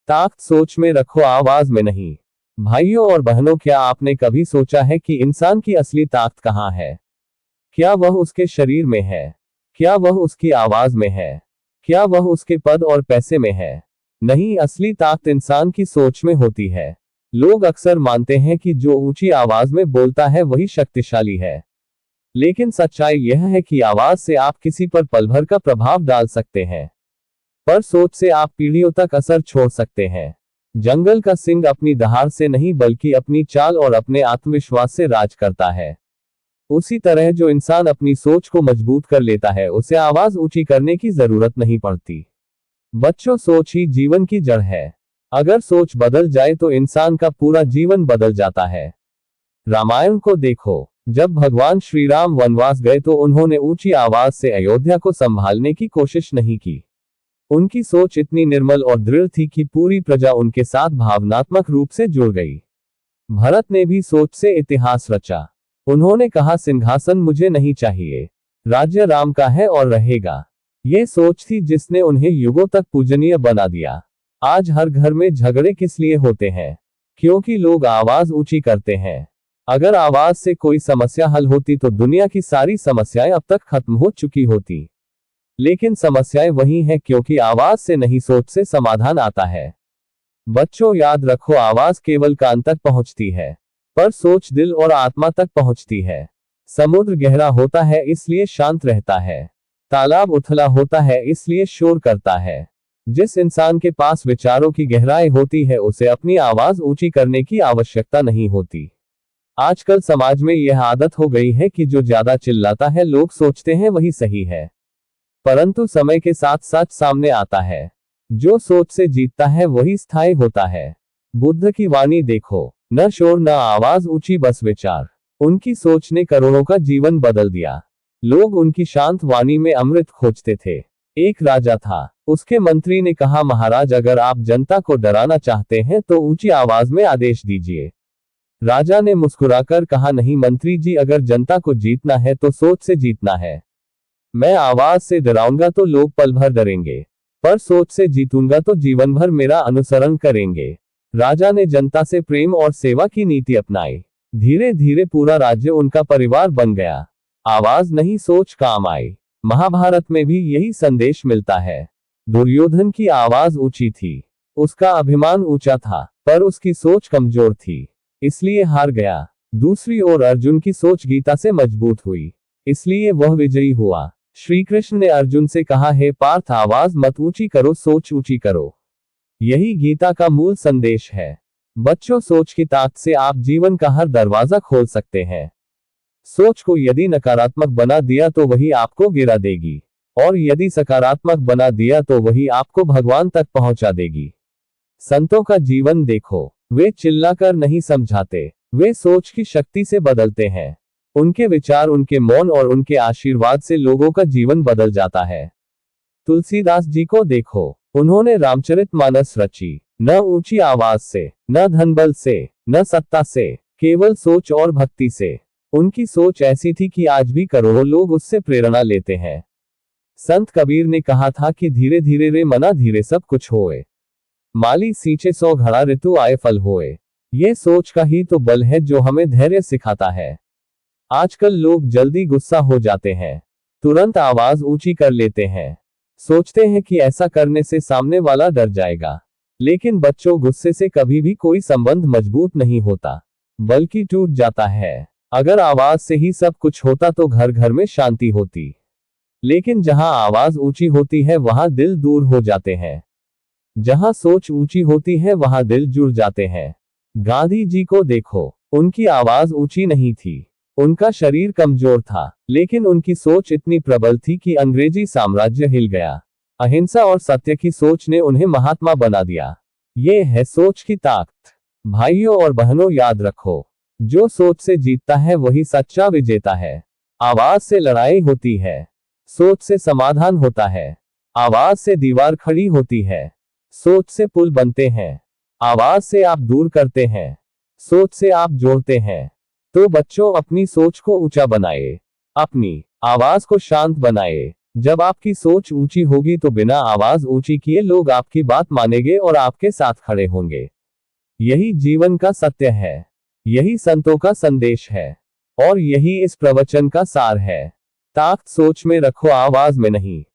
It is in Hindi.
ताकत सोच में रखो, आवाज में नहीं। भाइयों और बहनों, क्या आपने कभी सोचा है कि इंसान की असली ताकत कहाँ है? क्या वह उसके शरीर में है? क्या वह उसकी आवाज में है? क्या वह उसके पद और पैसे में है? नहीं, असली ताकत इंसान की सोच में होती है। लोग अक्सर मानते हैं कि जो ऊंची आवाज में बोलता है वही शक्तिशाली है। लेकिन सच्चाई यह है कि आवाज से आप किसी पर पल भर का प्रभाव डाल सकते हैं, पर सोच से आप पीढ़ियों तक असर छोड़ सकते हैं। जंगल का सिंह अपनी दहाड़ से नहीं बल्कि अपनी चाल और अपने आत्मविश्वास से राज करता है। उसी तरह जो इंसान अपनी सोच को मजबूत कर लेता है उसे आवाज ऊंची करने की जरूरत नहीं पड़ती। बच्चों, सोच ही जीवन की जड़ है। अगर सोच बदल जाए तो इंसान का पूरा जीवन बदल जाता है। रामायण को देखो, जब भगवान श्री राम वनवास गए तो उन्होंने ऊंची आवाज से अयोध्या को संभालने की कोशिश नहीं की। उनकी सोच इतनी निर्मल और दृढ़ थी कि पूरी प्रजा उनके साथ भावनात्मक रूप से जुड़ गई। भरत ने भी सोच से इतिहास रचा। उन्होंने कहा, सिंहासन मुझे नहीं चाहिए, राज्य राम का है और रहेगा। ये सोच थी जिसने उन्हें युगों तक पूजनीय बना दिया। आज हर घर में झगड़े किस लिए होते हैं? क्योंकि लोग आवाज ऊंची करते हैं। अगर आवाज से कोई समस्या हल होती तो दुनिया की सारी समस्याएं अब तक खत्म हो चुकी होती। लेकिन समस्याएं वही हैं क्योंकि आवाज से नहीं, सोच से समाधान आता है। बच्चों, याद रखो, आवाज केवल कान तक पहुंचती है, पर सोच दिल और आत्मा तक पहुंचती है। समुद्र गहरा होता है इसलिए शांत रहता है। तालाब उथला होता है इसलिए शोर करता है। जिस इंसान के पास विचारों की गहराई होती है उसे अपनी आवाज ऊंची करने की आवश्यकता नहीं होती। आजकल समाज में यह आदत हो गई है कि जो ज्यादा चिल्लाता है लोग सोचते हैं वही सही है। परंतु समय के साथ सच सामने आता है। जो सोच से जीतता है वही स्थायी होता है। बुद्ध की वाणी देखो, न शोर न आवाज, ऊंची बस विचार। उनकी सोच ने करोड़ों का जीवन बदल दिया। लोग उनकी शांत वाणी में अमृत खोजते थे। एक राजा था, उसके मंत्री ने कहा, महाराज, अगर आप जनता को डराना चाहते हैं तो ऊंची आवाज में आदेश दीजिए। राजा ने मुस्कुराकर कहा, नहीं मंत्री जी, अगर जनता को जीतना है तो सोच से जीतना है। मैं आवाज से डराऊंगा तो लोग पल भर डरेंगे, पर सोच से जीतूंगा तो जीवन भर मेरा अनुसरण करेंगे। राजा ने जनता से प्रेम और सेवा की नीति अपनाई। धीरे धीरे पूरा राज्य उनका परिवार बन गया। आवाज नहीं, सोच काम आई। महाभारत में भी यही संदेश मिलता है। दुर्योधन की आवाज ऊंची थी, उसका अभिमान ऊंचा था, पर उसकी सोच कमजोर थी, इसलिए हार गया। दूसरी ओर अर्जुन की सोच गीता से मजबूत हुई, इसलिए वह विजयी हुआ। श्री कृष्ण ने अर्जुन से कहा, हे पार्थ, आवाज मत ऊंची करो, सोच ऊंची करो। यही गीता का मूल संदेश है। बच्चों, सोच की ताकत से आप जीवन का हर दरवाजा खोल सकते हैं। सोच को यदि नकारात्मक बना दिया तो वही आपको गिरा देगी, और यदि सकारात्मक बना दिया तो वही आपको भगवान तक पहुंचा देगी। संतों का जीवन देखो, वे चिल्लाकर नहीं समझाते, वे सोच की शक्ति से बदलते हैं। उनके विचार, उनके मौन और उनके आशीर्वाद से लोगों का जीवन बदल जाता है। तुलसीदास जी को देखो, उन्होंने रामचरितमानस रची, न ऊंची आवाज से, न धनबल से, न सत्ता से, केवल सोच और भक्ति से। उनकी सोच ऐसी थी कि आज भी करोड़ों लोग उससे प्रेरणा लेते हैं। संत कबीर ने कहा था कि धीरे धीरे रे मना, धीरे सब कुछ होए। माली सींचे 100 घड़ा, ऋतु आए फल होए। ये सोच का ही तो बल है जो हमें धैर्य सिखाता है। आजकल लोग जल्दी गुस्सा हो जाते हैं, तुरंत आवाज ऊंची कर लेते हैं, सोचते हैं कि ऐसा करने से सामने वाला डर जाएगा। लेकिन बच्चों, गुस्से से कभी भी कोई संबंध मजबूत नहीं होता, बल्कि टूट जाता है। अगर आवाज से ही सब कुछ होता तो घर घर में शांति होती। लेकिन जहां आवाज ऊंची होती है वहां दिल दूर हो जाते हैं। जहां सोच ऊंची होती है वहां दिल जुड़ जाते हैं। गांधी जी को देखो, उनकी आवाज ऊंची नहीं थी, उनका शरीर कमजोर था, लेकिन उनकी सोच इतनी प्रबल थी कि अंग्रेजी साम्राज्य हिल गया। अहिंसा और सत्य की सोच ने उन्हें महात्मा बना दिया। ये है सोच की ताकत। भाइयों और बहनों, याद रखो, जो सोच से जीतता है वही सच्चा विजेता है। आवाज से लड़ाई होती है, सोच से समाधान होता है। आवाज से दीवार खड़ी होती है, सोच से पुल बनते हैं। आवाज से आप दूर करते हैं, सोच से आप जोड़ते हैं। तो बच्चों, अपनी सोच को ऊंचा बनाए, अपनी आवाज को शांत बनाए, जब आपकी सोच ऊंची होगी तो बिना आवाज ऊंची किए लोग आपकी बात मानेंगे और आपके साथ खड़े होंगे। यही जीवन का सत्य है। यही संतों का संदेश है। और यही इस प्रवचन का सार है। ताकत सोच में रखो, आवाज में नहीं।